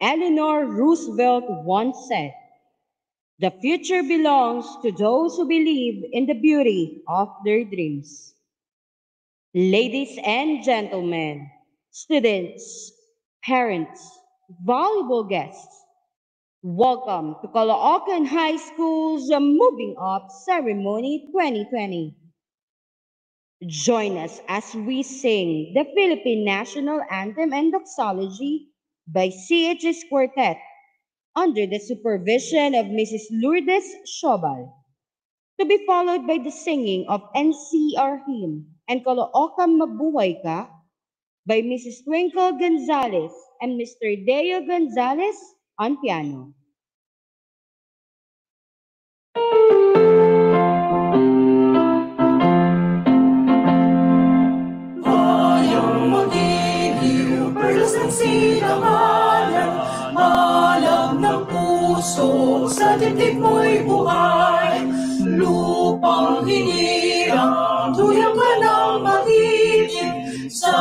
Eleanor Roosevelt once said, "The future belongs to those who believe in the beauty of their dreams." Ladies and gentlemen, students, parents, valuable guests, welcome to Caloocan High School's Moving Up Ceremony 2020. Join us as we sing the Philippine National Anthem and Doxology by CHS Quartet under the supervision of Mrs. Lourdes Shobal, to be followed by the singing of NCR hymn and Caloocan Mabuhay Ka by Mrs. Twinkle Gonzalez and Mr. Deo Gonzalez on piano. Ayong magiliw, perlas ng silanganan, malam ng puso, sa dibdib mo'y buhay. Lupang hinirang, tuyang ka ng mag-ibig, sa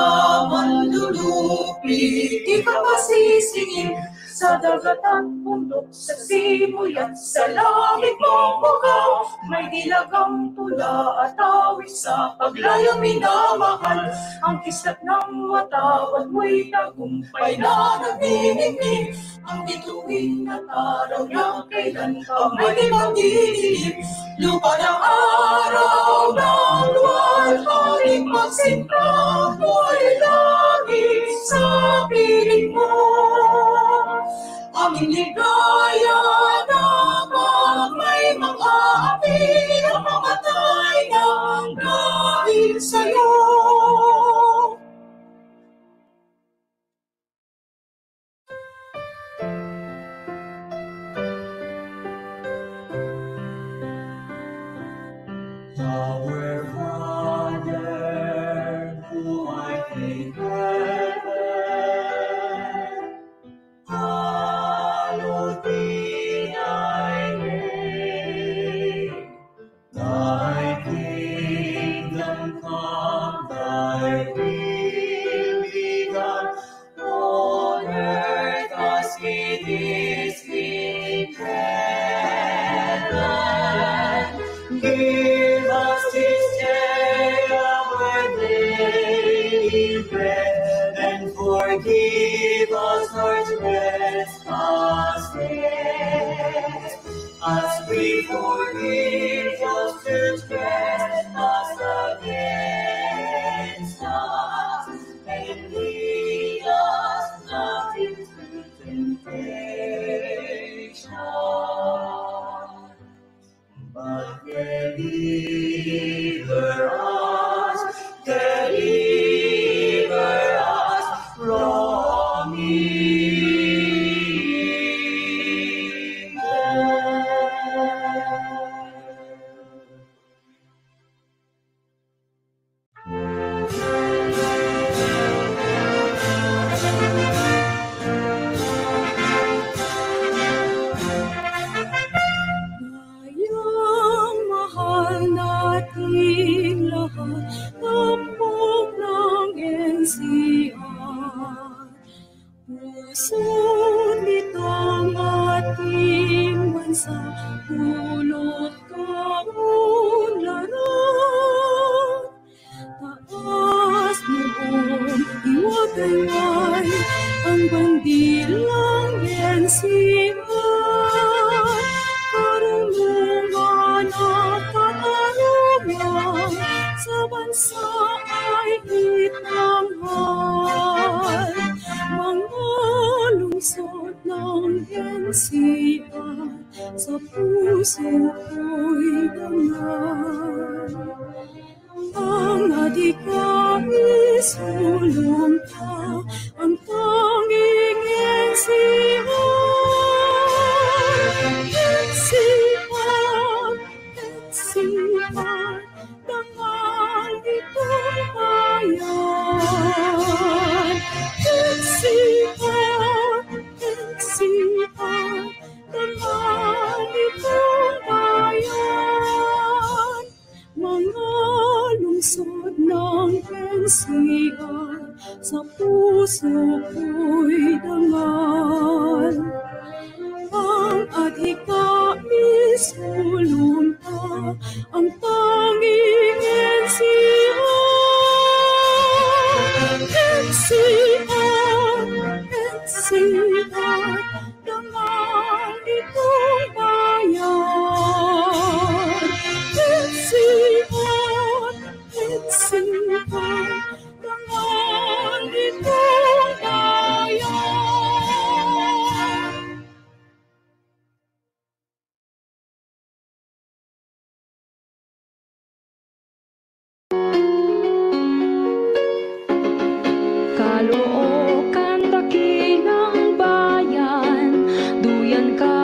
manlulupi, di ka pasisingin. Sa dagat at bundok, sa simoy at sa langit mong bukaw, may dilagang tula at awit sa paglayang minamahal. Ang kislat ng watawat mo'y tagumpay na nagniningning, ang bituin at araw na kailan pa may magdidilim. Lupa ng araw ng luwalhati, magsimprang mo'y langit sa piling mo. Aming ligaya na pag may mga api ang mamatay ng dahil sa'yo. Our Father, who art in heaven, hallowed be thy name. Thy kingdom come, thy will be done, on earth as it is in heaven. Give us this day our daily bread, and forgive us our trespasses, as we forgive those who trespass against us. And lead us not into temptation, but deliver us from Ngayong mahal nating lahat, tampok ng NCR. Pusod nitong ating bansa, pulot kaunlaran. Taas noon, iwagayway ang bandilang NCR. Karunungan at katarungan sa bansa ay itanghal. Mga lungsod ng NCR sa puso ko'y dangal. Ang adhikay sulong ka, ang tanging NCR. NCR, dangal itong bayan. NCR, dangal itong bayan. Mga lungsod ng NCR sa puso lumpa ang tanging NCR. NCR, dangal itong bayan. NCR, dangal itong bayan. Caloocan, dakilang bayan, duyan ka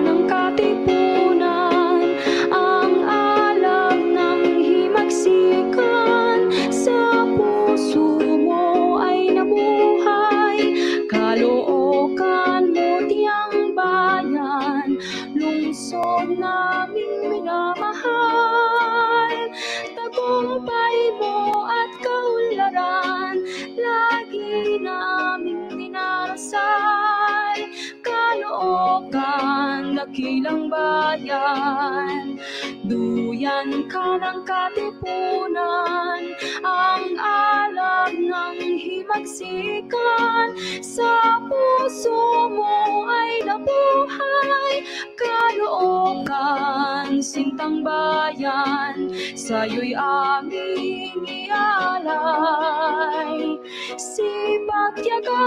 ng katipunan, ang alab ng himagsikan, sa puso mo ay nabuhay. Caloocan, mutiang bayan, lungsod naming minamahal, tagumpay mo at kaunlaran lagi naming dinarasal. Caloocan, dakilang bayan, duyan ka ng katipunan, ang alab ng himagsikan, sa puso mo ay nabuhay. Caloocan, sintang bayan, sa'yo'y aming ialay. Sipag, tiyaga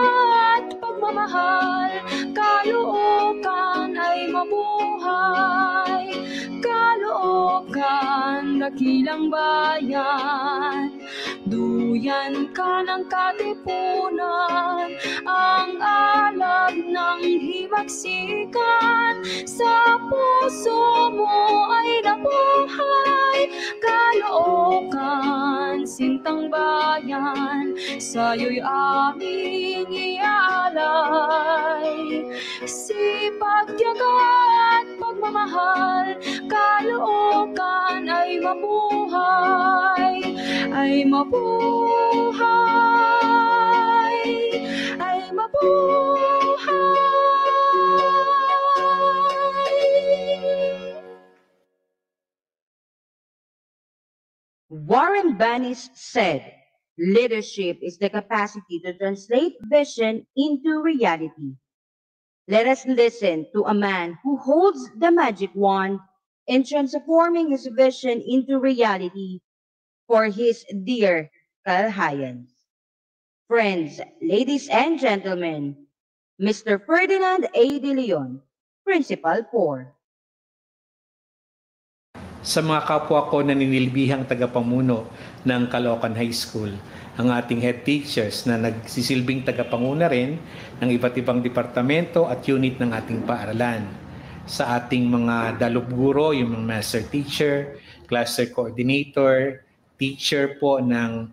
at pagmamahal, Caloocan ay mabuhay. Caloocan, dakilang bayan, duyan ka ng katipunan, ang alab ng himagsikan, sa puso mo ay nabuhay. Caloocan, sintang bayan, sa'yo'y aming ialay. Sipag, tiyaga at pagmamahal, Caloocan ay mabuhay. Ay mabuhay, ay mabuhay. Warren Bennis said, leadership is the capacity to translate vision into reality. Let us listen to a man who holds the magic wand in transforming his vision into reality for his dear Kalhayans. Friends, ladies and gentlemen, Mr. Ferdinand A. De Leon, Principal 4. Sa mga kapwa ko na ninilbihang tagapamuno ng Caloocan High School, ang ating head teachers na nagsisilbing tagapanguna rin ng iba't ibang departamento at unit ng ating paaralan. Sa ating mga dalubguro, yung mga master teacher, cluster coordinator, teacher po ng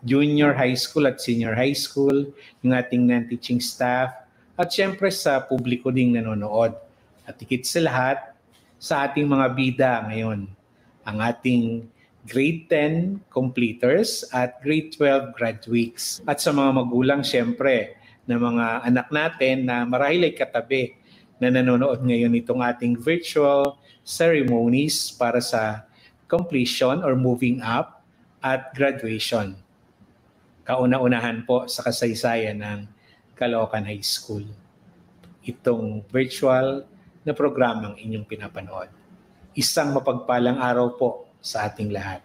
junior high school at senior high school, yung ating non-teaching staff, at syempre sa publiko ding nanonood. At higit sa lahat, sa ating mga bida ngayon, ang ating grade 10 completers at grade 12 graduates. At sa mga magulang, syempre, na mga anak natin na marahil ay katabi na nanonood ngayon itong ating virtual ceremonies para sa completion or moving up at graduation. Kauna-unahan po sa kasaysayan ng Caloocan High School, itong virtual na programang inyong pinapanood. Isang mapagpalang araw po sa ating lahat.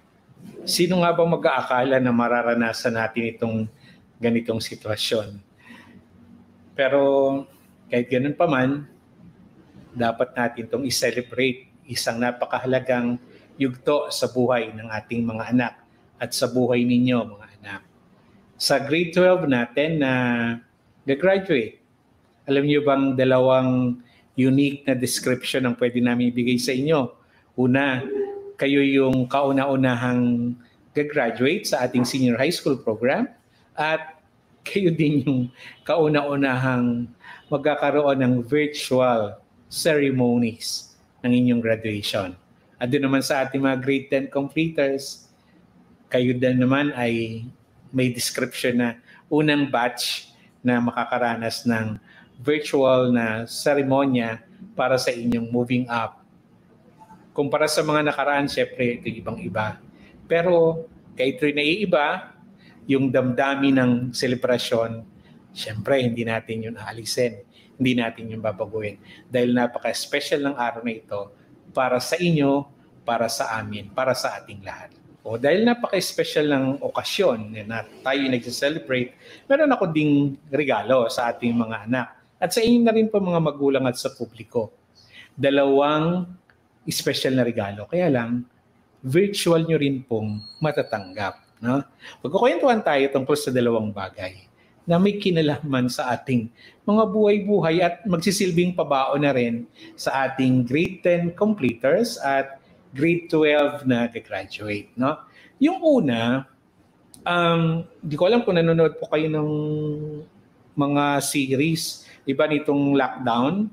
Sino nga bang mag-aakala na mararanasan natin itong ganitong sitwasyon? Pero kahit ganun pa man, dapat natin itong i-celebrate, isang napakahalagang yugto sa buhay ng ating mga anak at sa buhay ninyo mga anak. Sa grade 12 natin na graduate, alam niyo bang dalawang unique na description ang pwede namin ibigay sa inyo? Una, kayo yung kauna-unahang gagraduate sa ating senior high school program at kayo din yung kauna-unahang magkakaroon ng virtual ceremonies ng inyong graduation. At doon naman sa ating mga grade 10 completers, kayo din naman ay may description na unang batch na makakaranas ng virtual na seremonya para sa inyong moving up Kumpara sa mga nakaraan, syempre, ito ibang-iba. Pero kahit rin naiiba, yung damdami ng selebrasyon, syempre, hindi natin yun aalisin. Hindi natin yun babaguhin. Dahil napaka-special ng araw na ito para sa inyo, para sa amin, para sa ating lahat. O dahil napaka-special ng okasyon na tayo nag-celebrate, meron ako ding regalo sa ating mga anak. At sa inyo na rin po mga magulang at sa publiko. Dalawang special na regalo. Kaya lang, virtual nyo rin pong matatanggap. No? Pagkukwentuhan tayo tungkol sa dalawang bagay na may kinalaman sa ating mga buhay-buhay at magsisilbing pabao na rin sa ating grade 10 completers at grade 12 na graduate. No? Yung una, di ko alam kung nanonood po kayo ng mga series, iba nitong lockdown.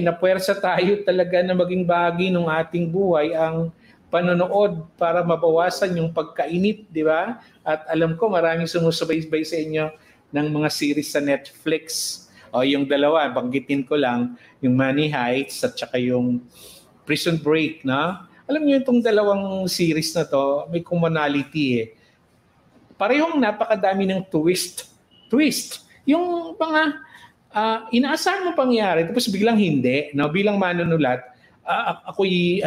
Napuwersa tayo talaga na maging bahagi ng ating buhay ang panonood para mabawasan yung pagkainip, di ba? At alam ko maraming sumusubaybay sa inyo ng mga series sa Netflix. O yung dalawa, banggitin ko lang, yung Money Heights at saka yung Prison Break, na? Alam niyo itong dalawang series na to, may commonality eh. Parehong napakadami ng twist. Yung mga inaasahan mo pangyari, tapos biglang hindi. No? Bilang manunulat, ako'y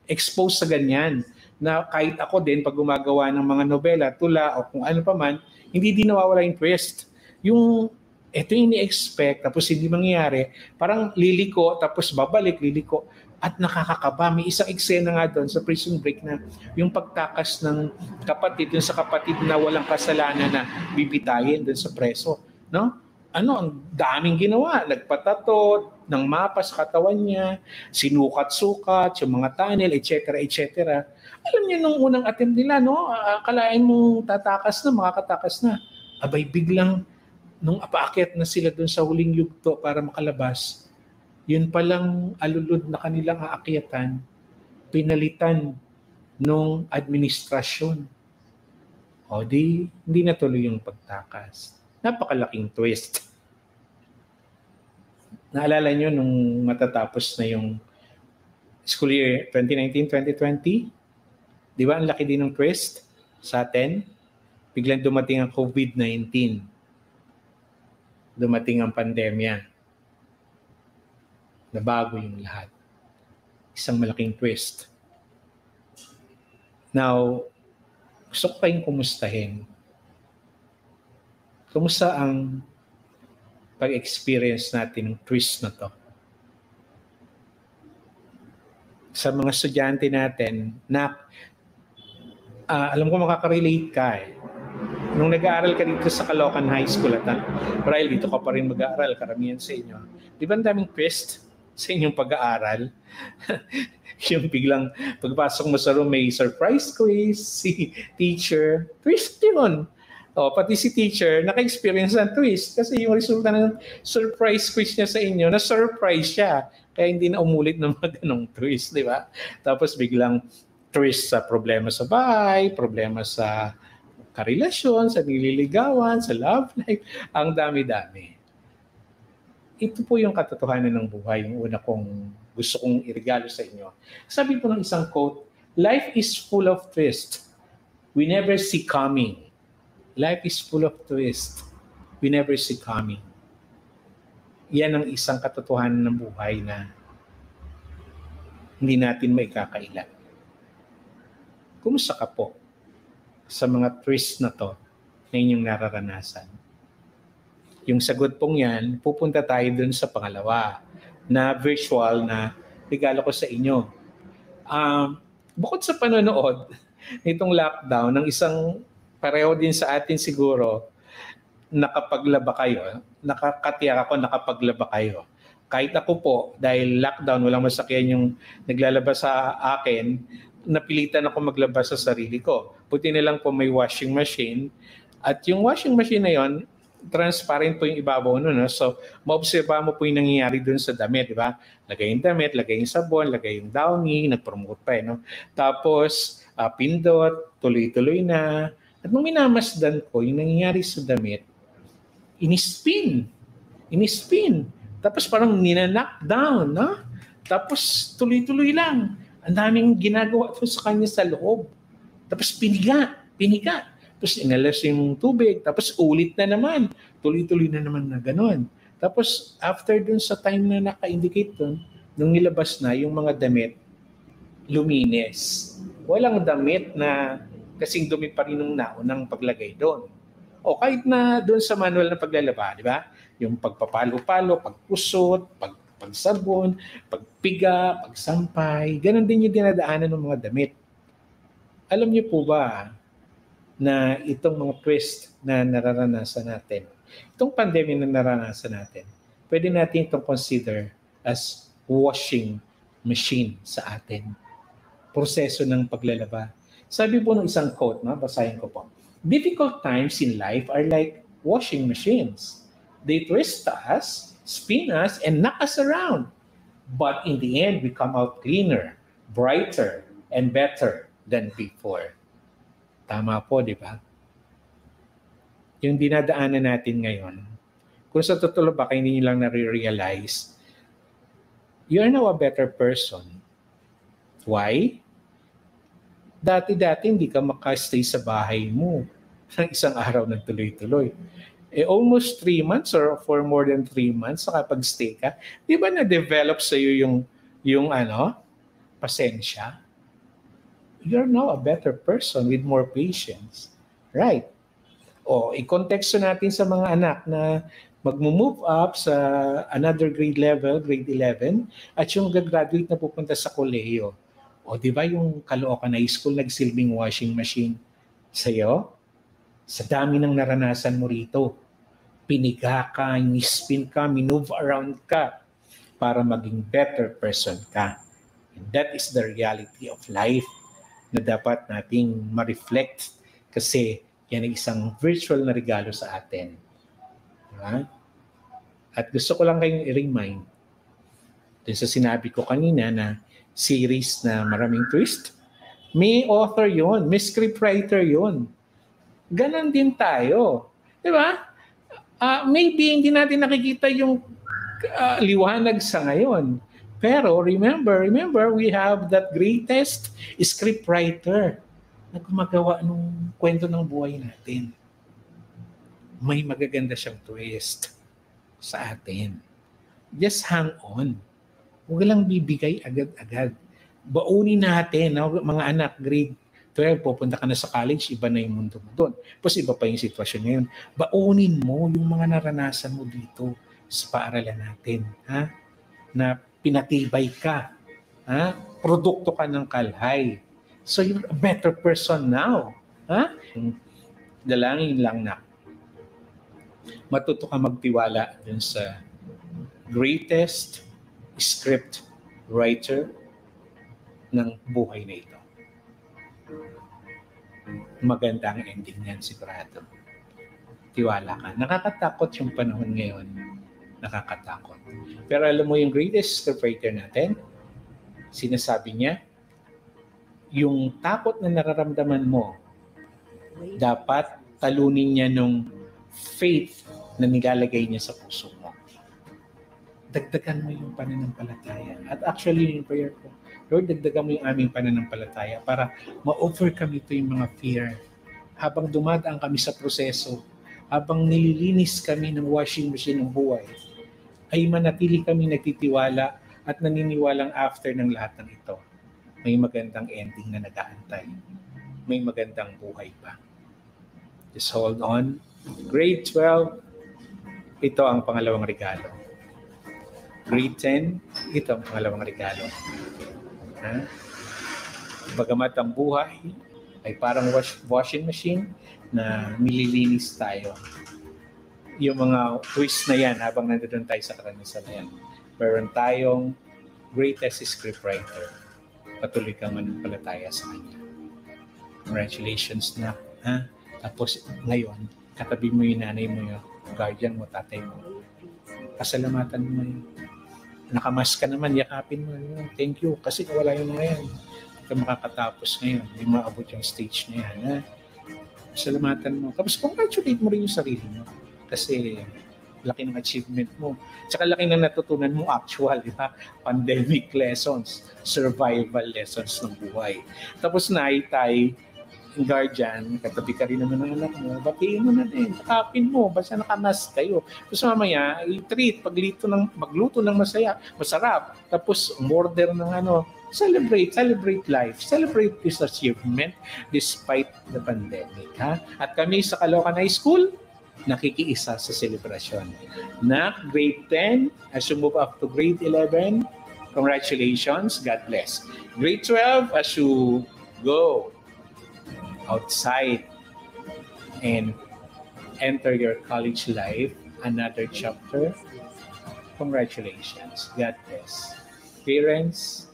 exposed sa ganyan. Na kahit ako din, pag gumagawa ng mga nobela, tula, o kung ano pa man, hindi din nawawala yung twist. Ito yung ini-expect, tapos hindi mangyayari. Parang liliko, tapos babalik, liliko. At nakakakaba. May isang eksena nga doon sa Prison Break na yung pagtakas ng kapatid, yung sa kapatid na walang kasalanan na bibitayin doon sa preso. No? Ang daming ginawa. Nagpatato ng mapa sa katawan niya, sinukat-sukat, yung mga tunnel, etc. Alam niyo nung unang attempt nila, no? Akalain mong tatakas na, makakatakas na. Abay, biglang nung apaakyat na sila doon sa huling yugto para makalabas, yun palang alulod na kanilang aakyatan, pinalitan nung administrasyon. O hindi natuloy yung pagtakas. Napakalaking twist. Naalala nyo nung matatapos na yung school year 2019-2020? Di ba ang laki din ng twist sa atin? Biglang dumating ang COVID-19. Dumating ang pandemya. Nabago yung lahat. Isang malaking twist. Now, gusto ko kayong kumustahin. Kumusta ang pag-experience natin ng twist na to? Sa mga estudyante natin na alam ko makaka-relate ka eh. Nung nag-aaral ka dito sa Caloocan High School at Brian, dito ka pa rin mag-aaral, karamihan sa inyo. Di ba ang daming twist sa inyong pag-aaral? Yung biglang pagpasok mo sa room, may surprise quiz, si teacher. Twist yun. Pati si teacher, naka-experience ng twist kasi yung resulta ng surprise quiz niya sa inyo, na-surprise siya. Kaya hindi na umulit ng mga ganong twist, di ba? Tapos biglang twist sa problema sa bahay, problema sa karelasyon, sa nililigawan, sa love life, ang dami-dami. Ito po yung katotohanan ng buhay, yung una kong gusto kong irigalo sa inyo. Sabi po ng isang quote, life is full of twist. We never see coming. Life is full of twist. We never see coming. Yan ang isang katotohanan ng buhay na hindi natin maikakailan. Kumusta ka po sa mga twist na to na inyong nararanasan? Yung sagot pong yan, pupunta tayo dun sa pangalawa na virtual na regalo ko sa inyo. Bukod sa panonood nitong lockdown, ng isang pareho din sa atin siguro, nakapaglaba kayo. Nakakatiyak ako nakapaglaba kayo. Kahit ako po, dahil lockdown, walang masakyan yung naglalaba sa akin, napilitan ako maglaba sa sarili ko. Buti na lang po may washing machine. At yung washing machine na yon, transparent po yung ibabaw nun. No? So, maobserba mo po yung nangyayari dun sa damit, di ba? Lagay yung damit, lagay yung sabon, lagay yung downy, nag-promote pa no? Tapos, pindot, tuloy-tuloy na. At nung minamasdan ko, yung nangyayari sa damit, inispin. Tapos parang nina-knock down, no? Tapos tuloy-tuloy lang. Ang daming ginagawa to sa kanya sa loob. Tapos piniga. Tapos inalas yung tubig. Tapos ulit na naman. Tuloy-tuloy na naman na gano'n. Tapos after dun sa time na naka-indicate dun, nung nilabas na yung mga damit, luminis. Walang damit na kasing dumi pa rin nung naunang paglagay doon. O kahit na doon sa manual na paglalaba, di ba? Yung pagpapalo-palo, pagkusot, pagsabon, pagpiga, pagsampay, ganun din yung dinadaanan ng mga damit. Alam niyo po ba na itong mga twist na nararanasan natin, itong pandemic na nararanasan natin, pwede natin itong consider as washing machine sa atin. Proseso ng paglalaba. Sabi po ng isang quote, basahin ko po. Difficult times in life are like washing machines. They twist us, spin us, and knock us around. But in the end, we come out cleaner, brighter, and better than before. Tama po, di ba? Yung dinadaanan natin ngayon, kung sa totoo ba kayo hindi lang nare-realize, you are now a better person. Why? Dati-dati hindi ka makastay sa bahay mo ng isang araw ng tuloy-tuloy. Almost 3 months or for more than 3 months nakapag-stay ka, di ba na-develop sa'yo yung pasensya? You're now a better person with more patience. Right? O, i-konteksto natin sa mga anak na mag-move up sa another grade level, grade 11, at yung gagraduate na pupunta sa kolehiyo. O, di ba yung Caloocan High School nagsilbing washing machine sa'yo? Sa dami ng naranasan mo rito. Piniga ka, spin ka, minove around ka para maging better person ka. And that is the reality of life na dapat nating ma-reflect kasi yan ay isang virtual na regalo sa atin. Diba? At gusto ko lang kayong i-remind dun sa sinabi ko kanina na series na maraming twist, may author yon, may scriptwriter yon. Ganon din tayo. Di ba? Maybe hindi natin nakikita yung liwanag sa ngayon. Pero remember, we have that greatest scriptwriter na gumagawa ng kwento ng buhay natin. May magaganda siyang twist sa atin. Just hang on. Huwag lang bibigay agad-agad. Baunin natin, mga anak, grade 12, pupunta ka na sa college, iba na yung mundo mo doon. Tapos iba pa yung sitwasyon ngayon. Baunin mo yung mga naranasan mo dito sa paaralan natin. Ha? Na pinatibay ka. Ha? Produkto ka ng kalhay. So you're a better person now. Ha? Dalangin lang na matuto ka magtiwala dun sa greatest script writer ng buhay na ito. Maganda ang ending niyan, sigurado. Tiwala ka. Nakakatakot yung panahon ngayon. Nakakatakot. Pero alam mo yung greatest scriptwriter natin, sinasabi niya, yung takot na nararamdaman mo, dapat talunin niya nung faith na nilalagay niya sa puso mo. Dagdagan mo yung pananampalataya. At actually, yung prayer ko, Lord, dagdagan mo yung aming pananampalataya para ma-overcome ito yung mga fear. Habang dumadaan kami sa proseso, habang nililinis kami ng washing machine ng buhay, ay manatili kami nagtitiwala at naniniwalang after ng lahat ng ito, may magandang ending na nag-aantay. May magandang buhay pa. Just hold on. Grade 12, ito ang pangalawang regalo. Grade 10, ito ang pangalawang regalo. Bagamat ang buhay ay parang washing machine na nililinis tayo. Yung mga twist na yan habang nandun tayo sa karanasan na yan. Meron tayong greatest scriptwriter. Patuloy kang manampalataya sa kanya. Congratulations na. Ha? Tapos ngayon, katabi mo yung nanay mo, yung guardian mo, tatay mo. Pasalamatan mo yun. Nakamas ka naman, yakapin mo yun. Thank you. Kasi wala yung mga yan. Hindi ka makakatapos ngayon. Hindi maabot yung stage na yan. Ha? Pasalamatan mo. Tapos congratulate mo rin yung sarili mo. Kasi laki ng achievement mo. Tsaka laki ng natutunan mo actual, di ba? Pandemic lessons, survival lessons ng buhay. Tapos naitay, guardian, katabi ka rin naman ng anak mo, batiin mo na din, takapin mo, basta nakamas kayo. Tapos mamaya, i-treat, magluto ng masarap, tapos order ng celebrate life, celebrate this achievement despite the pandemic. Ha? At kami sa Caloocan High School, nakikiisa sa celebration. Na grade 10, as you move up to grade 11, congratulations, God bless. Grade 12, as you go outside and enter your college life, another chapter, congratulations, God bless. Parents,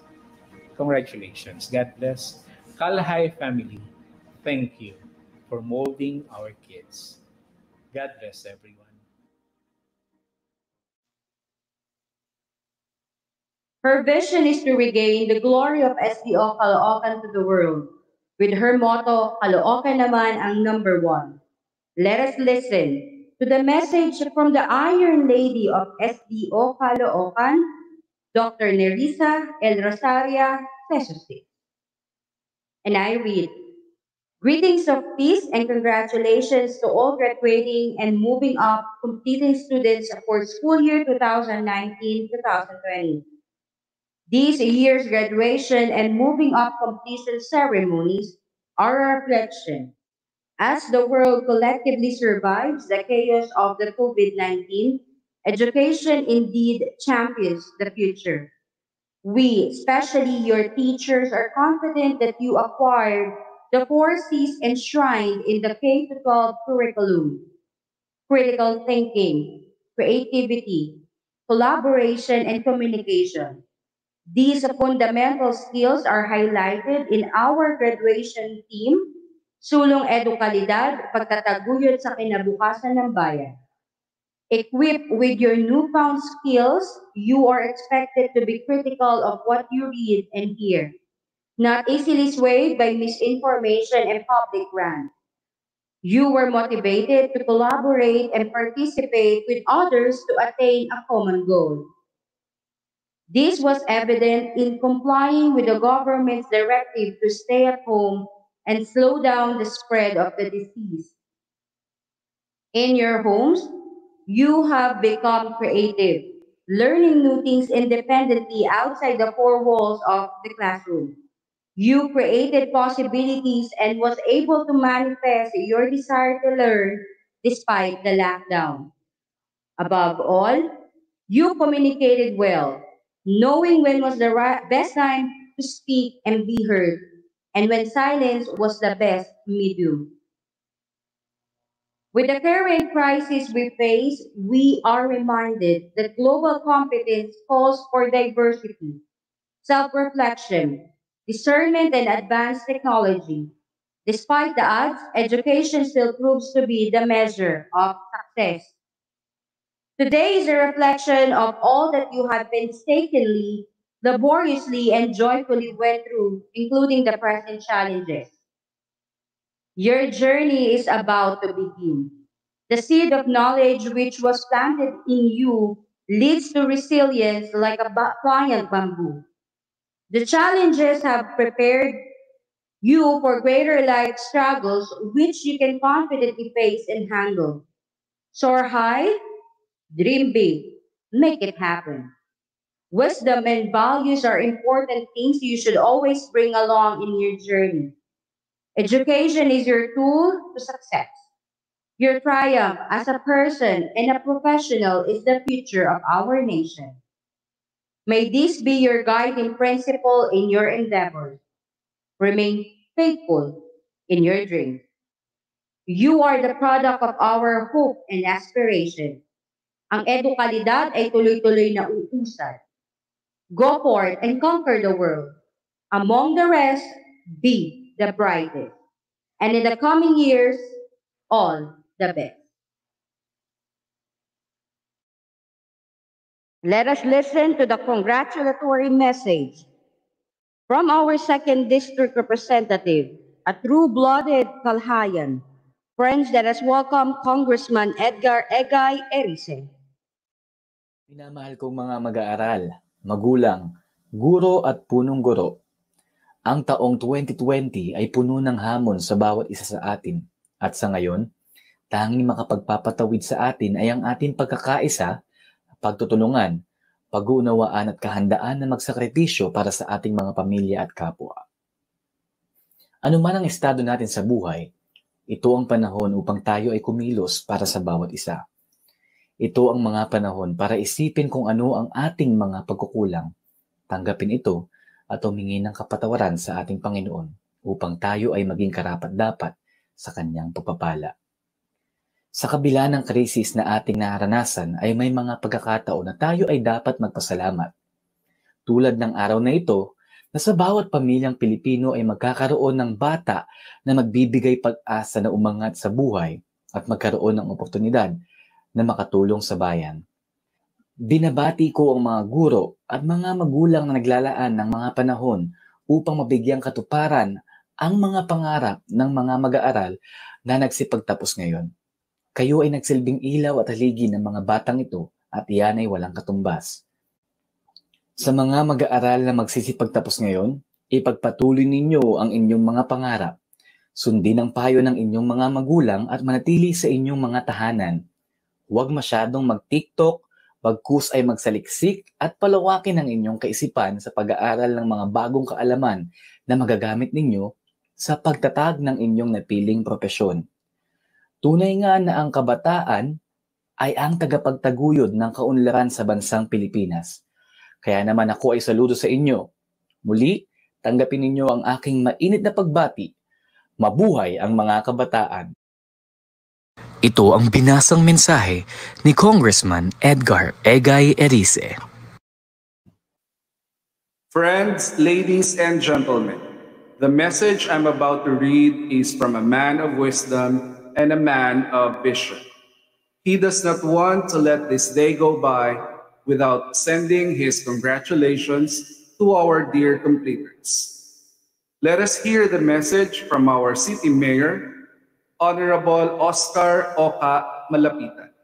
congratulations, God bless. Calhigh family, thank you for molding our kids. God bless everyone. Her vision is to regain the glory of SDO Caloocan to the world. With her motto, Caloocan naman ang number one. Let us listen to the message from the Iron Lady of SDO Caloocan, Dr. Nerissa El Rosaria Sesusi. And I read, greetings of peace and congratulations to all graduating and moving up completing students for school year 2019-2020. This year's graduation and moving up completion ceremonies are a reflection as the world collectively survives the chaos of the COVID-19. Education indeed champions the future. We, especially your teachers, are confident that you acquired the courses enshrined in the K-12 curriculum: critical thinking, creativity, collaboration, and communication. These fundamental skills are highlighted in our graduation theme, Sulong Edukalidad, Pagtataguyod sa Kinabukasan ng Bayan. Equipped with your newfound skills, you are expected to be critical of what you read and hear, not easily swayed by misinformation and public rant. You were motivated to collaborate and participate with others to attain a common goal. This was evident in complying with the government's directive to stay at home and slow down the spread of the disease. In your homes, you have become creative, learning new things independently outside the four walls of the classroom. You created possibilities and was able to manifest your desire to learn despite the lockdown. Above all, you communicated well, knowing when was the best time to speak and be heard, and when silence was the best medium. With the current crisis we face, we are reminded that global competence calls for diversity, self reflection, discernment, and advanced technology. Despite the odds, education still proves to be the measure of success. Today is a reflection of all that you have painstakingly, laboriously, and joyfully went through, including the present challenges. Your journey is about to begin. The seed of knowledge which was planted in you leads to resilience like a pliant bamboo. The challenges have prepared you for greater life struggles which you can confidently face and handle. Soar high, dream big, make it happen. Wisdom and values are important things you should always bring along in your journey. Education is your tool to success. Your triumph as a person and a professional is the future of our nation. May this be your guiding principle in your endeavors. Remain faithful in your dreams. You are the product of our hope and aspiration. Ang edukalidad ay tuloy-tuloy na uusad. Go forth and conquer the world. Among the rest, be the brightest. And in the coming years, all the best. Let us listen to the congratulatory message from our second district representative, a true-blooded Kalhayan. Friends, let us welcome Congressman Edgar Egay Erice. Minamahal kong mga mag-aaral, magulang, guro at punong guro. Ang taong 2020 ay puno ng hamon sa bawat isa sa atin. At sa ngayon, tanging makapagpapatawid sa atin ay ang ating pagkakaisa, pagtutulungan, pag-uunawaan at kahandaan na magsakripisyo para sa ating mga pamilya at kapwa. Ano man ang estado natin sa buhay, ito ang panahon upang tayo ay kumilos para sa bawat isa. Ito ang mga panahon para isipin kung ano ang ating mga pagkukulang, tanggapin ito at humingi ng kapatawaran sa ating Panginoon upang tayo ay maging karapat-dapat sa kanyang pagpapala. Sa kabila ng krisis na ating naranasan ay may mga pagkakataon na tayo ay dapat magpasalamat. Tulad ng araw na ito, na sa bawat pamilyang Pilipino ay magkakaroon ng bata na magbibigay pag-asa na umangat sa buhay at magkaroon ng oportunidad na makatulong sa bayan. Binabati ko ang mga guro at mga magulang na naglalaan ng mga panahon upang mabigyang katuparan ang mga pangarap ng mga mag-aaral na nagsipagtapos ngayon. Kayo ay nagsilbing ilaw at haligi ng mga batang ito at iyan ay walang katumbas. Sa mga mag-aaral na magsisipagtapos ngayon, ipagpatuloy ninyo ang inyong mga pangarap. Sundin ang payo ng inyong mga magulang at manatili sa inyong mga tahanan. Huwag masyadong mag-TikTok, bagkus ay magsaliksik at palawakin ang inyong kaisipan sa pag-aaral ng mga bagong kaalaman na magagamit ninyo sa pagtatag ng inyong napiling propesyon. Tunay nga na ang kabataan ay ang tagapagtaguyod ng kaunlaran sa bansang Pilipinas. Kaya naman ako ay saludo sa inyo. Muli, tanggapin ninyo ang aking mainit na pagbati. Mabuhay ang mga kabataan. Ito ang binasang mensahe ni Congressman Edgar Egay Erice. Friends, ladies and gentlemen, the message I'm about to read is from a man of wisdom and a man of vision. He does not want to let this day go by without sending his congratulations to our dear completers. Let us hear the message from our City Mayor, Honorable Oscar Oka Malapitan.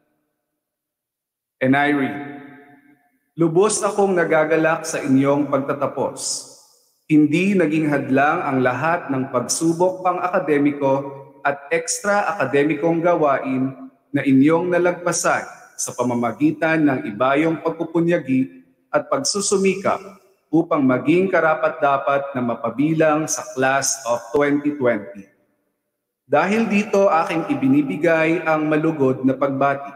And I read, lubos akong nagagalak sa inyong pagtatapos. Hindi naging hadlang ang lahat ng pagsubok pang-akademiko at extra-akademikong gawain na inyong nalagpasan sa pamamagitan ng ibayong pagpupunyagi at pagsusumikap upang maging karapat-dapat na mapabilang sa Class of 2020. Dahil dito aking ibinibigay ang malugod na pagbati.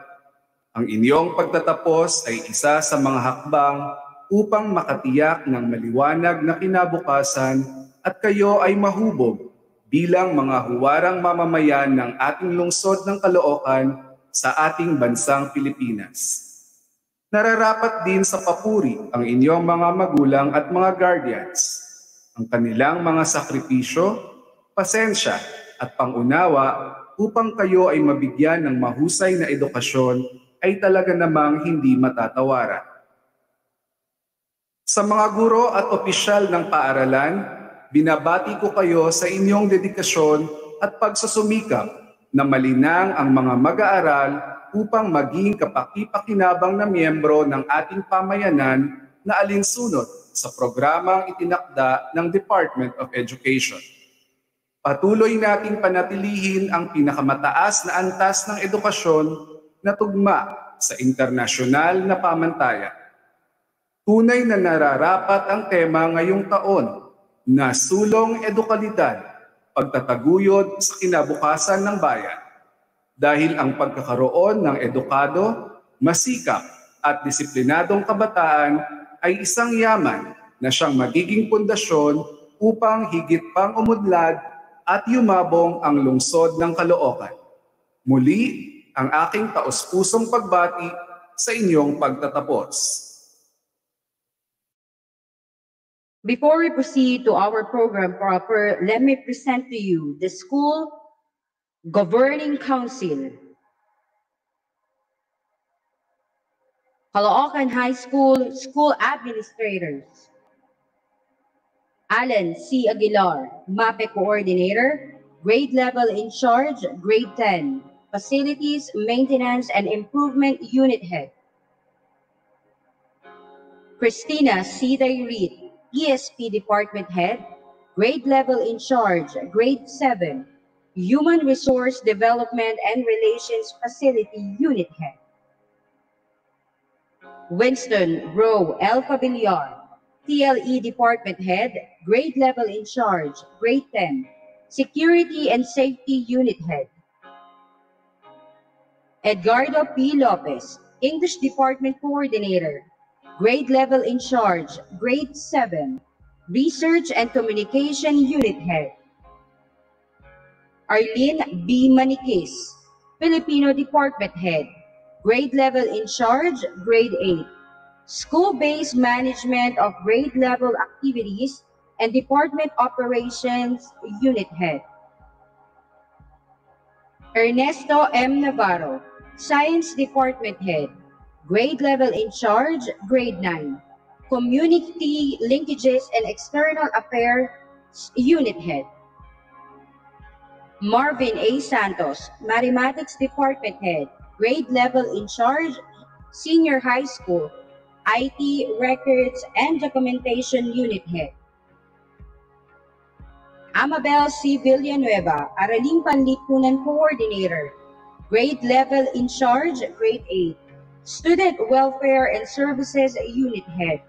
Ang inyong pagtatapos ay isa sa mga hakbang upang makatiyak ng maliwanag na kinabukasan at kayo ay mahubog bilang mga huwarang mamamayan ng ating lungsod ng Caloocan sa ating bansang Pilipinas. Nararapat din sa papuri ang inyong mga magulang at mga guardians. Ang kanilang mga sakripisyo, pasensya at pangunawa upang kayo ay mabigyan ng mahusay na edukasyon ay talaga namang hindi matatawaran. Sa mga guro at opisyal ng paaralan, binabati ko kayo sa inyong dedikasyon at pagsusumikap na malinang ang mga mag-aaral upang maging kapaki-pakinabang na miyembro ng ating pamayanan na alinsunod sa programang itinakda ng Department of Education. Patuloy nating panatilihin ang pinakamataas na antas ng edukasyon na tugma sa internasyonal na pamantayan. Tunay na nararapat ang tema ngayong taon na sulong edukalidad, pagtataguyod sa kinabukasan ng bayan. Dahil ang pagkakaroon ng edukado, masikap at disiplinadong kabataan ay isang yaman na siyang magiging pundasyon upang higit pang umunlad at yumabong ang lungsod ng Caloocan. Muli, ang aking taos-pusong pagbati sa inyong pagtatapos. Before we proceed to our program proper, let me present to you the School Governing Council. Caloocan High School School Administrators. Alan C. Aguilar, MAPE Coordinator, Grade Level in Charge, Grade 10, Facilities, Maintenance, and Improvement Unit Head. Christina Siday Reed, ESP Department Head, Grade Level in Charge, Grade 7, Human Resource Development and Relations Facility Unit Head. Winston Rowe L. Pavilion, TLE Department Head, Grade Level in Charge, Grade 10, Security and Safety Unit Head. Edgardo P. Lopez, English Department Coordinator, Grade Level in Charge, Grade 7, Research and Communication Unit Head. Arlene B. Manikis, Filipino Department Head, Grade Level in Charge, Grade 8, School-Based Management of Grade Level Activities and Department Operations Unit Head. Ernesto M. Navarro, Science Department Head, Grade Level in Charge, Grade 9, Community Linkages and External Affairs Unit Head. Marvin A. Santos, Mathematics Department Head, Grade Level in Charge, Senior High School, IT, Records, and Documentation Unit Head. Amabel C. Villanueva, Araling Panlipunan Coordinator, Grade Level in Charge, Grade 8, Student Welfare and Services Unit Head.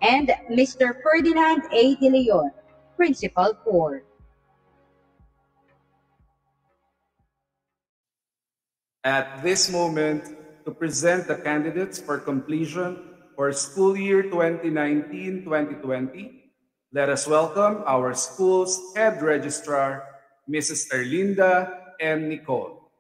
And Mr. Ferdinand A. De Leon, Principal 4. At this moment, to present the candidates for completion for school year 2019-2020, let us welcome our school's head registrar, Mrs. Erlinda M. Nicole.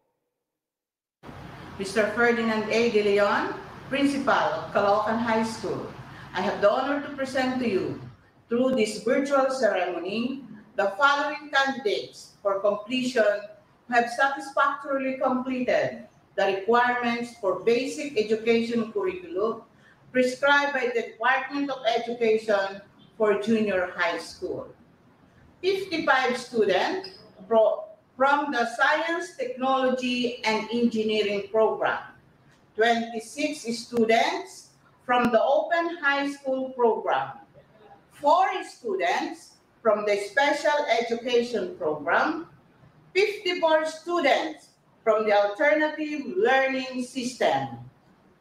Mr. Ferdinand A. De Leon, Principal of Caloocan High School, I have the honor to present to you, through this virtual ceremony, the following candidates for completion who have satisfactorily completed the requirements for basic education curriculum prescribed by the Department of Education for junior high school. 55 students from the Science, Technology, and Engineering program. 26 students from the Open High School program. 4 students from the Special Education program. 54 students from the Alternative Learning System.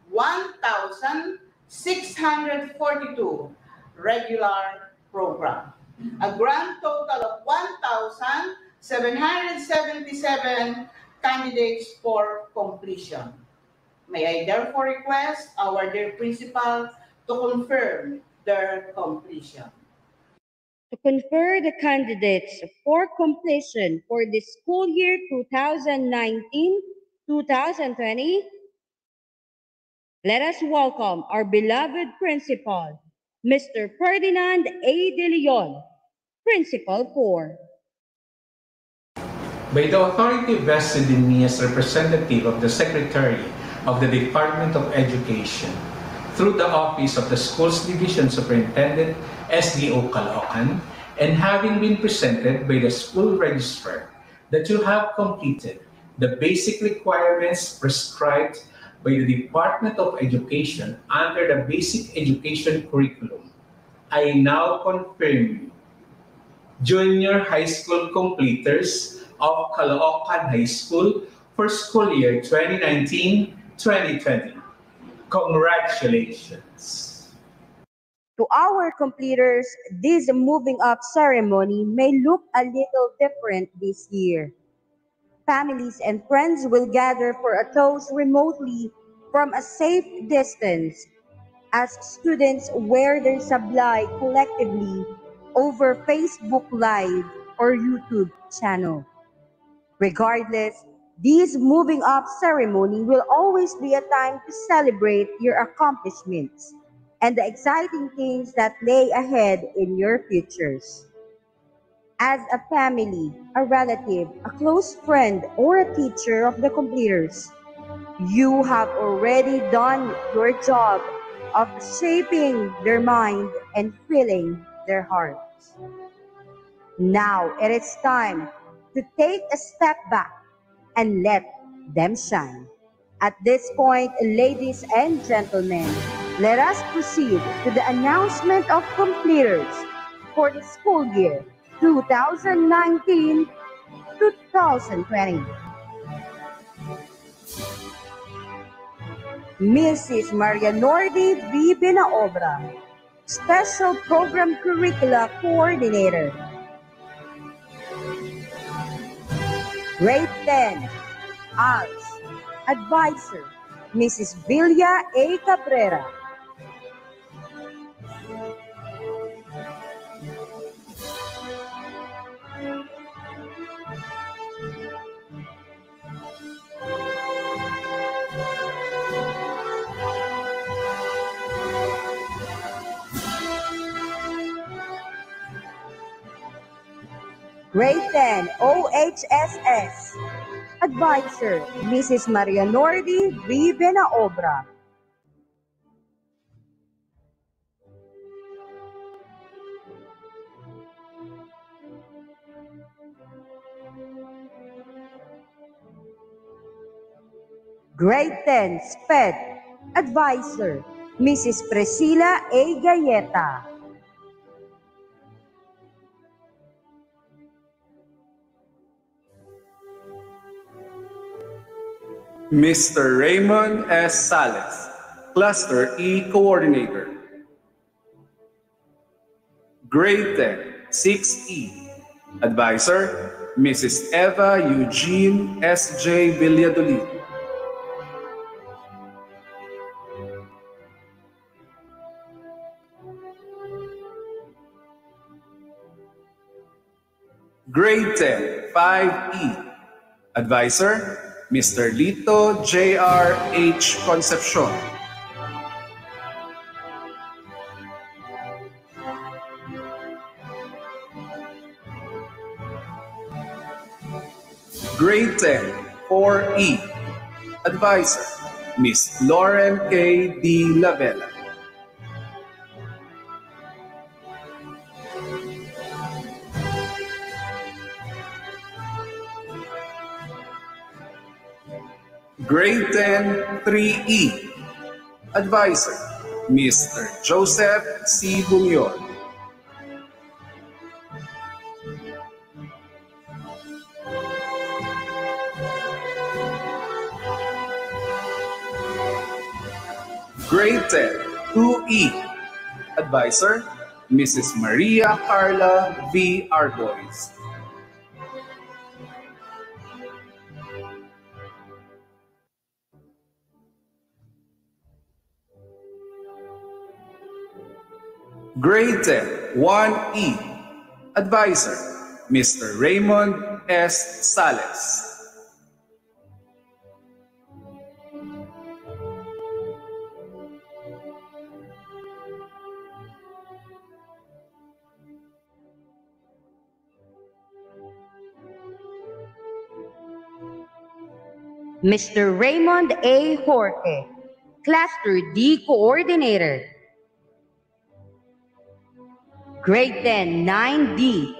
1,642 regular program. A grand total of 1,777 candidates for completion. May I therefore request our dear principal to confirm their completion. To confer the candidates for completion for the school year 2019-2020, let us welcome our beloved principal, Mr. Ferdinand A. De Leon, Principal 4. By the authority vested in me as representative of the Secretary of the Department of Education, through the Office of the Schools Division Superintendent, SDO Caloocan, and having been presented by the school registrar that you have completed the basic requirements prescribed by the Department of Education under the Basic Education Curriculum, I now confirm you junior high school completers of Caloocan High School for school year 2019-2020. Congratulations! To our completers, this moving up ceremony may look a little different this year. Families and friends will gather for a toast remotely from a safe distance as students wear their sablay collectively over Facebook Live or YouTube channel. Regardless, this moving up ceremony will always be a time to celebrate your accomplishments and the exciting things that lay ahead in your futures. As a family, a relative, a close friend, or a teacher of the completers, you have already done your job of shaping their mind and filling their hearts. Now it is time to take a step back and let them shine. At this point, ladies and gentlemen, let us proceed to the announcement of completers for the school year 2019-2020. Mrs. Maria Nordi V. Binaobra, Special Program Curricula Coordinator. Grade 10, Arts, Advisor, Mrs. Villa A. Cabrera. Grade 10, OHSS, Advisor, Mrs. Maria Nordi V. Benaobra. Grade 10, SPED, Advisor, Mrs. Priscilla A. Galleta. Mr. Raymond S. Sales, Cluster E Coordinator. Grade 10, 6E. Advisor, Mrs. Eva Eugene S.J. Villadolid. Grade 10, 5E. Advisor, Mr. Lito J.R. H. Concepcion. Grade 10, 4E. Advisor, Miss Lauren K. D. Lavella. Grade 10, 3E. Advisor, Mr. Joseph C. Bumion. Grade 10, 2E. Advisor, Mrs. Maria Carla V. Arbois. Grade 10, 1E. Advisor, Mr. Raymond S. Sales. Mr. Raymond A. Jorge, Cluster D Coordinator. Grade 10, 9D,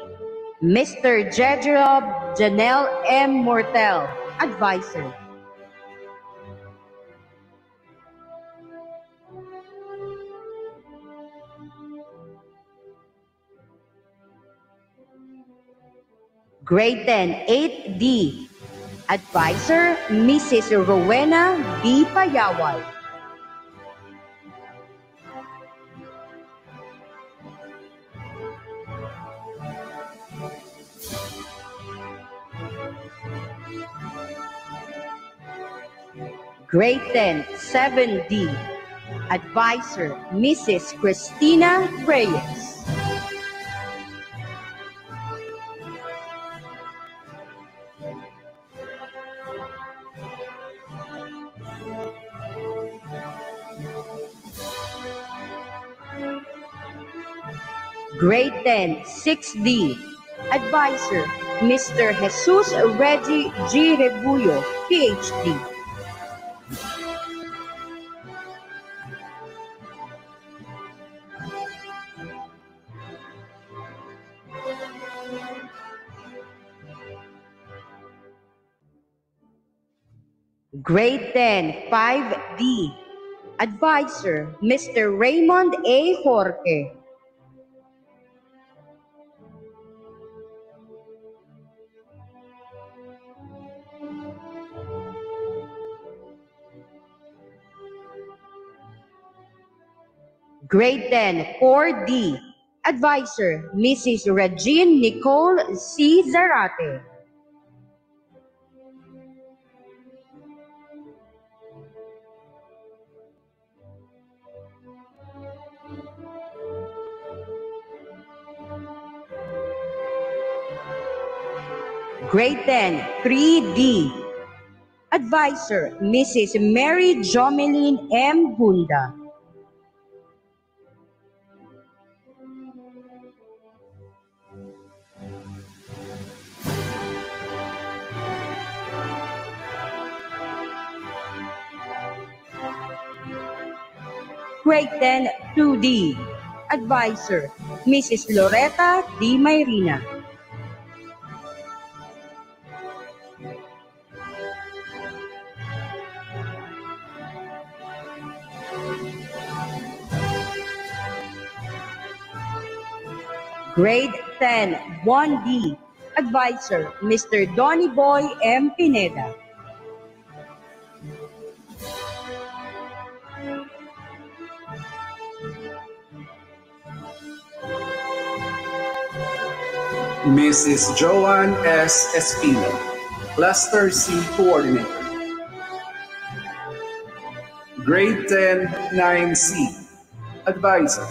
Mr. Jedrob Janelle M. Mortel, Advisor. Grade 10, 8D, Advisor, Mrs. Rowena B. Payawal. Grade 10, 7D, Advisor, Mrs. Christina Reyes. Grade 10, 6D, Advisor, Mr. Jesus Reggie G. Rebullo, PhD. Grade 10, 5D, Advisor, Mr. Raymond A. Jorge. Grade 10, 4D. Advisor, Mrs. Regine Nicole C. Zarate. Grade 10, 3D. Advisor, Mrs. Mary Jomeline M. Gunda. Grade 10, 2D. Advisor, Mrs. Loretta D. Mayrina. Grade 10, 1D. Advisor, Mr. Donny Boy M. Pineda. Mrs. Joanne S. Espino, Cluster C Coordinator. Grade 10, 9C. Advisor,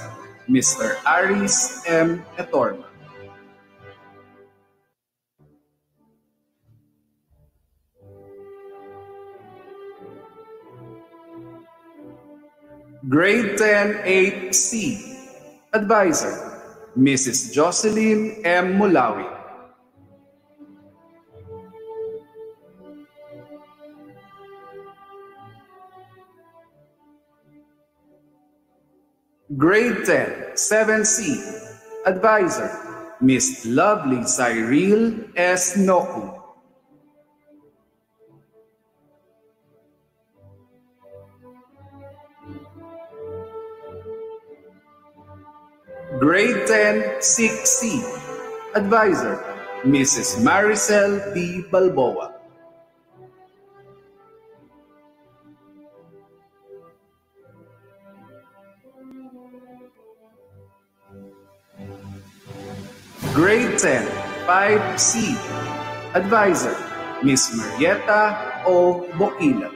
Mr. Aris M. Etorma. Grade 10, 8C. Advisor, Mrs. Jocelyn M. Mulawi. Grade 10, 7C. Advisor, Miss Lovely Cyril S. Noku. Grade 10, 6C. Advisor, Mrs. Maricel B. Balboa. Grade 10, 5C. Advisor, Miss Marietta O. Bokila.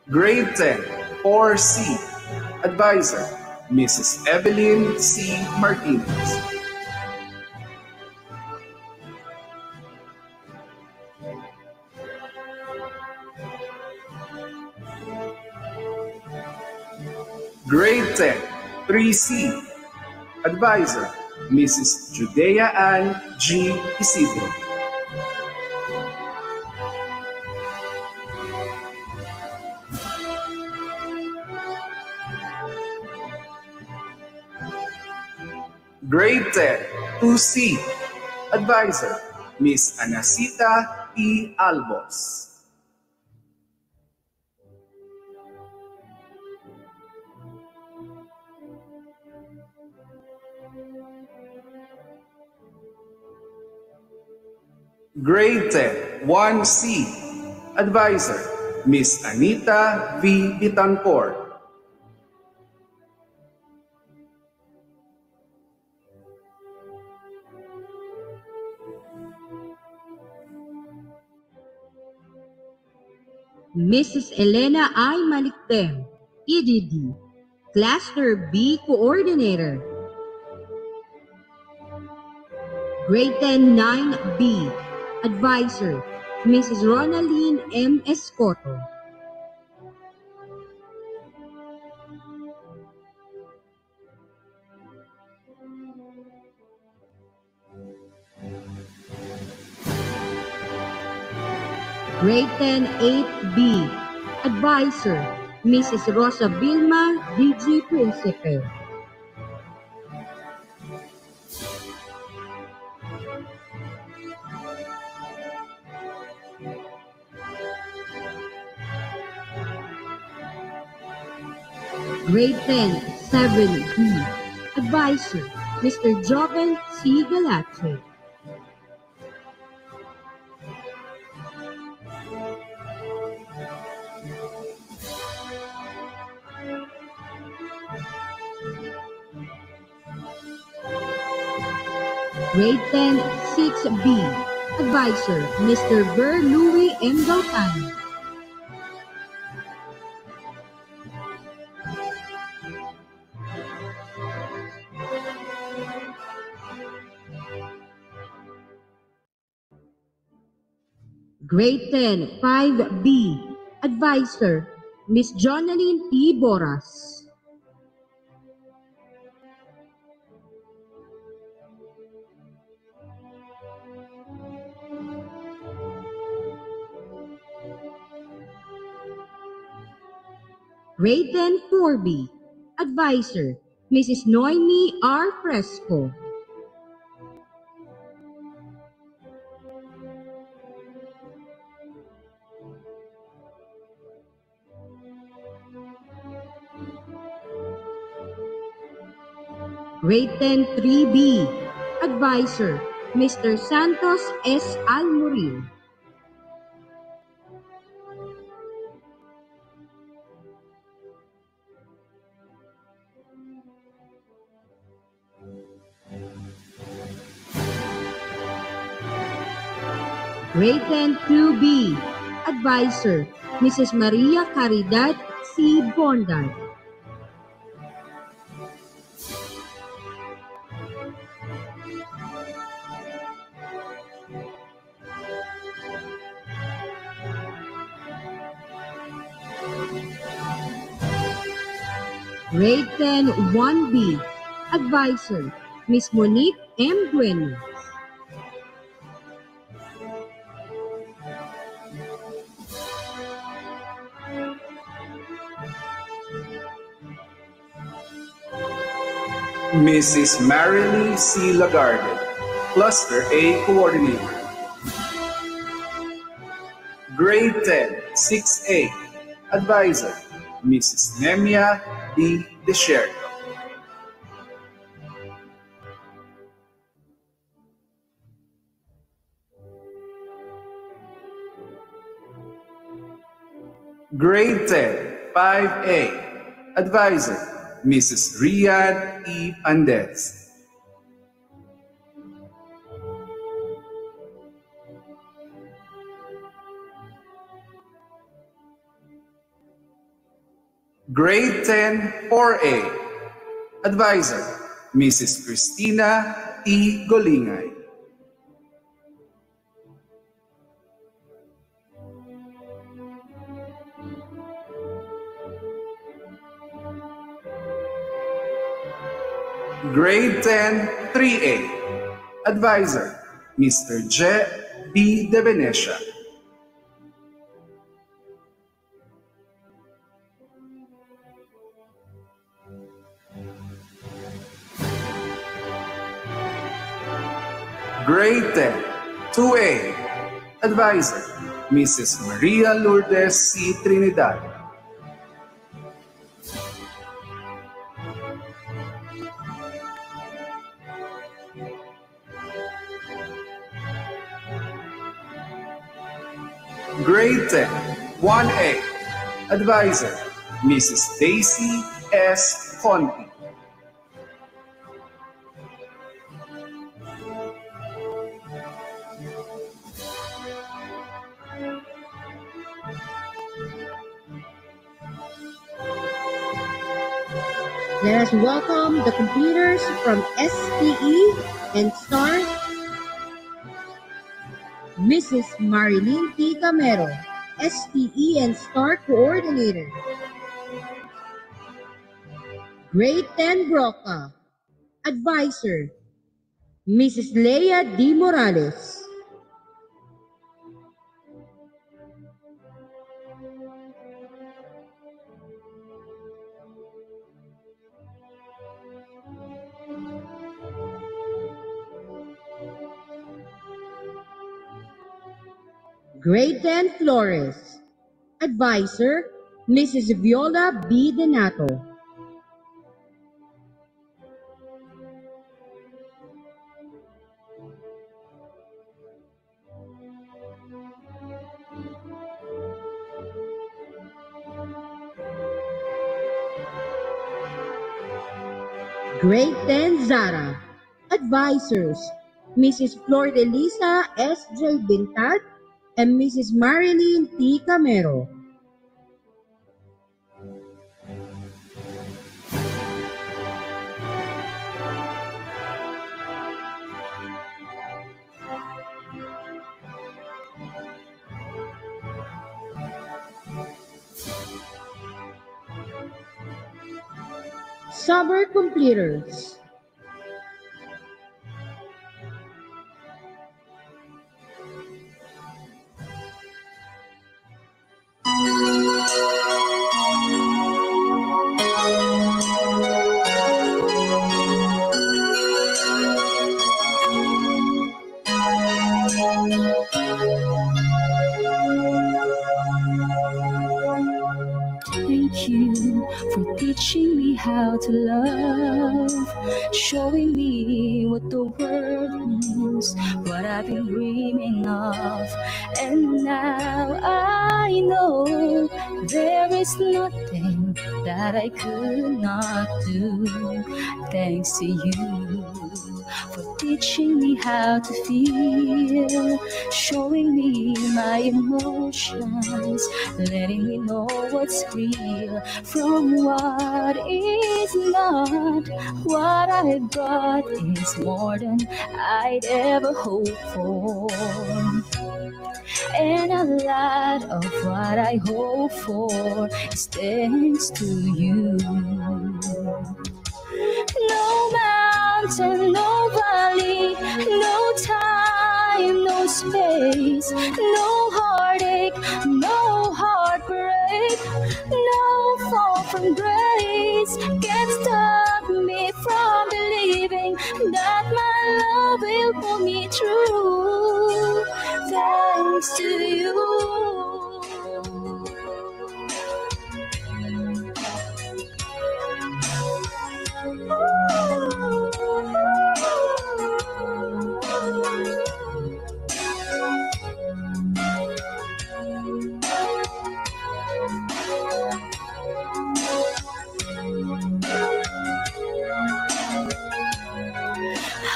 Grade 10, 4C. Advisor, Mrs. Evelyn C. Martinez. Grade 10, 3C. Advisor, Mrs. Judea Ann G. Isidro. Grade 10, 2C. Advisor, Miss Anacita E. Albos. Grade 10, 1C. Advisor, Miss Anita V. Bitancor. Mrs. Elena I. Maliktem, EDD, Cluster B Coordinator. Grade 10, 9B. Advisor, Mrs. Ronaline M. Escoto. Grade 10, 8B. Advisor, Mrs. Rosa Vilma, DG Principe. Grade 10, 7B. Advisor, Mr. Joven C. Galache. Grade 10, 6B. Advisor, Mr. Ver Louis M. Gautano. Grade 10, 5B. Advisor, Miss Jonaline P. Boras. Grade 10, 4B. Advisor, Mrs. Noemi R. Fresco. Grade 10, 3B. Advisor, Mr. Santos S. Almurin. Grade 10, 2B. Advisor, Mrs. Maria Caridad C. Bondan. Grade 10, 1B. Advisor, Miss Monique M. Duenas. Mrs. Marilee C. Lagarde, Cluster A Coordinator. Grade 10, 6A, Advisor, Mrs. Nemia D. Desierto. Grade 10, 5A, Advisor, Mrs. Riyad E. Pandez. Grade 10, 4A, Advisor, Mrs. Christina T. Golingay. Grade 10, 3A, Advisor, Mr. J. B. De Venecia. Grade 10, 2A, Advisor, Mrs. Maria Lourdes C. Trinidad. Grade 10, 1A, Advisor, Mrs. Daisy S. Conti. Let us welcome the completers from SPE and STAR, Mrs. Marilyn T. Camero, SPE and STAR Coordinator. Grade 10 Broca, Advisor, Mrs. Leia D. Morales. Grade 10 Flores. Advisor, Mrs. Viola B. Donato. Grade 10 Zara. Advisors, Mrs. Flor de Lisa S. J. Bintad and Mrs. Marilyn T. Camero. Summer completers. Thank you for teaching me how to love, showing me what the world means, what I've been dreaming of. And now I know there is nothing that I could not do. Thanks to you for teaching me how to feel, showing me my emotions, letting me know what's real from what is not. What I've got is more than I'd ever hope for, and a lot of what I hope for is thanks to you. No mountain, no valley, no time, no space, no heartache, no heartbreak, no fall from grace can stop me from believing that my love will pull me through. Thanks to you.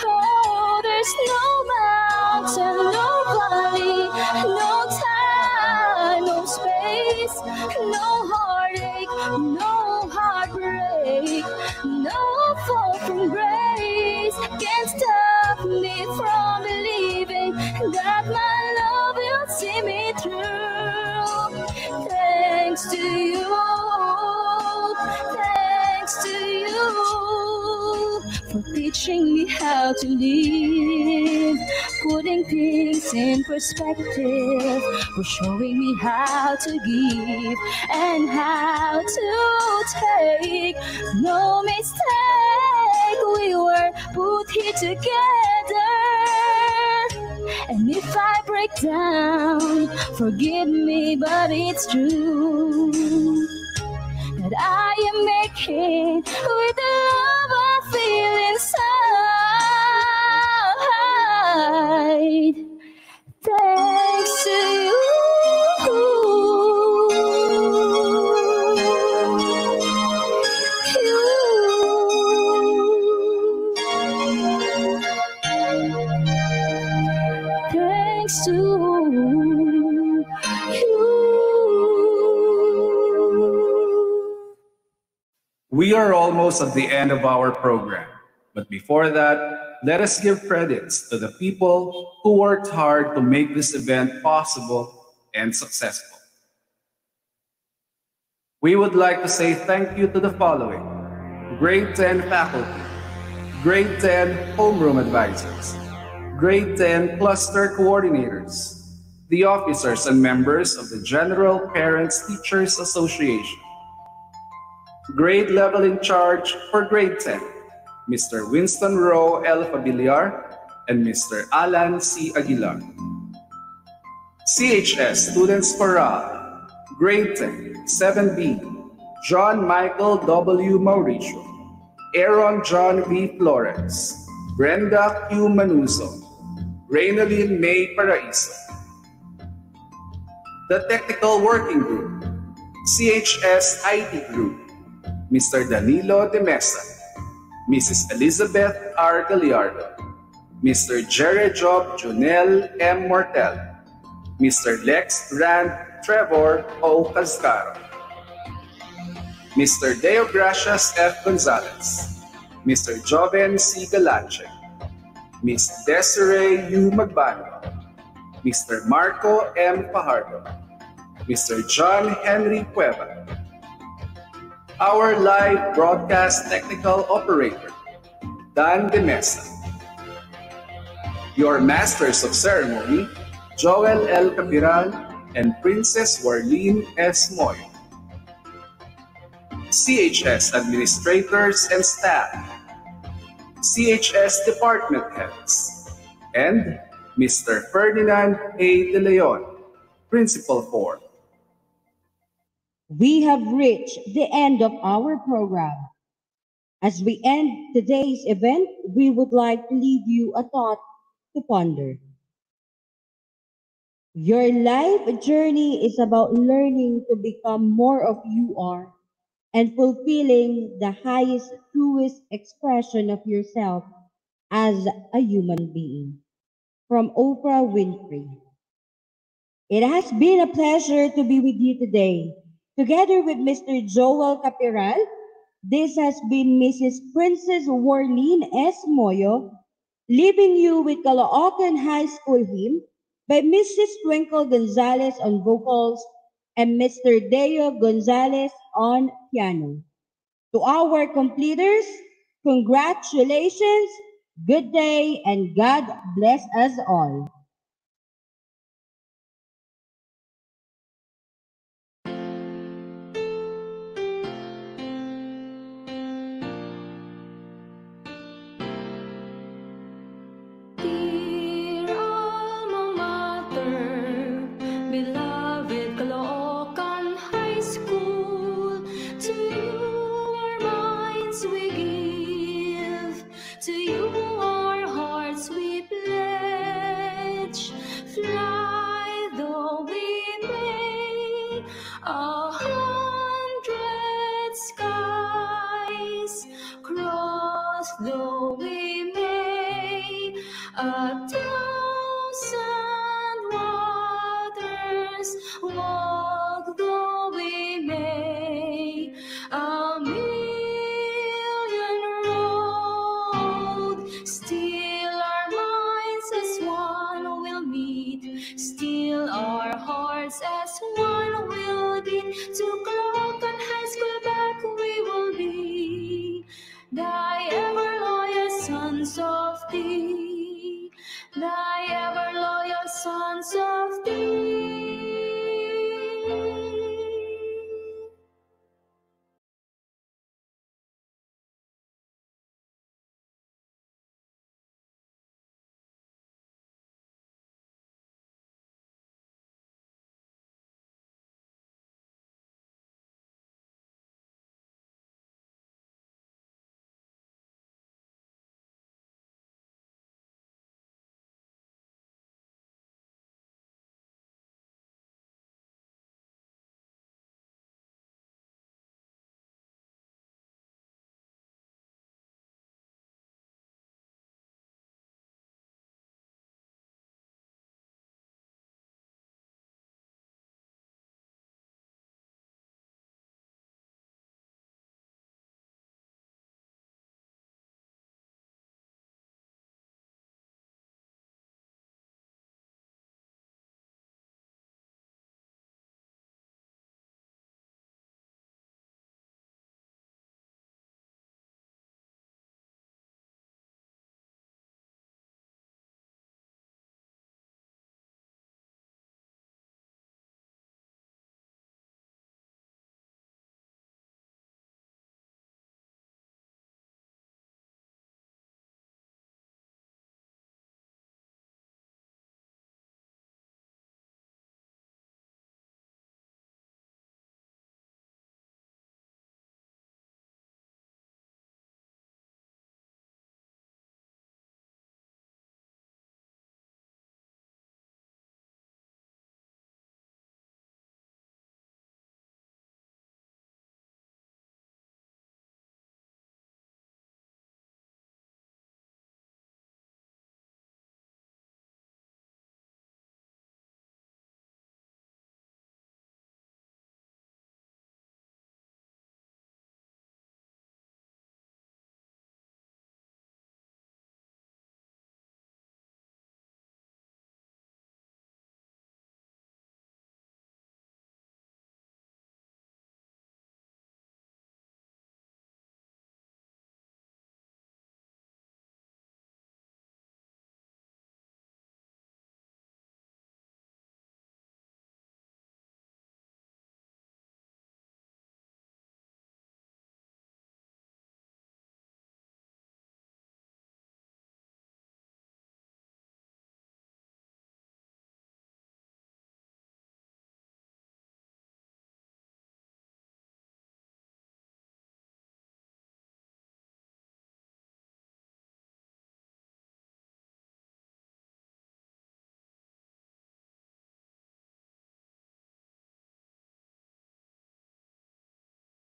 Oh, there's no mountain, no valley, no time, no space, no heartache, no heartbreak, no fall from grace can stop me from believing that my love will see me through. Thanks to you, thanks to you for teaching me how to live, putting things in perspective, for showing me how to give and how to take. No mistake, we were put here together. And if I break down, forgive me, but it's true that I am making with the love I feel inside. Thanks to you. Thanks to you. We are almost at the end of our program, but before that, let us give credits to the people who worked hard to make this event possible and successful. We would like to say thank you to the following: Grade 10 faculty, Grade 10 homeroom advisors, Grade 10 cluster coordinators, the officers and members of the General Parents Teachers Association, grade level in charge for Grade 10, Mr. Winston Rowe L. Fabiliar and Mr. Alan C. Aguilar. CHS Students Chorale, Grade 10, 7B, John Michael W. Mauricio, Aaron John V. Flores, Brenda Q. Manuzo, Reynolyn May Paraiso. The Technical Working Group, CHS IT Group, Mr. Danilo de Mesa, Mrs. Elizabeth R. Gallardo, Mr. Jerry Job Junel M. Mortel, Mr. Lex Rand Trevor O. Cascaro, Mr. Deo Gracias F. Gonzalez, Mr. Joven C. Galanche, Ms. Desiree U. Magbano, Mr. Marco M. Fajardo, Mr. John Henry Cueva, our live broadcast technical operator, Dan De Mesa, your masters of ceremony, Joel L. Capiral and Princess Warlene S. Moy, CHS administrators and staff, CHS department heads, and Mr. Ferdinand A. De Leon, Principal 4. We have reached the end of our program. As we end today's event, we would like to leave you a thought to ponder. Your life journey is about learning to become more of you are and fulfilling the highest, truest expression of yourself as a human being. From Oprah Winfrey. It has been a pleasure to be with you today. Together with Mr. Joel Capiral, this has been Mrs. Princess Warlene S. Moyo, leaving you with Caloocan High School hymn by Mrs. Twinkle Gonzalez on vocals and Mr. Deo Gonzalez on piano. To our completers, congratulations, good day, and God bless us all.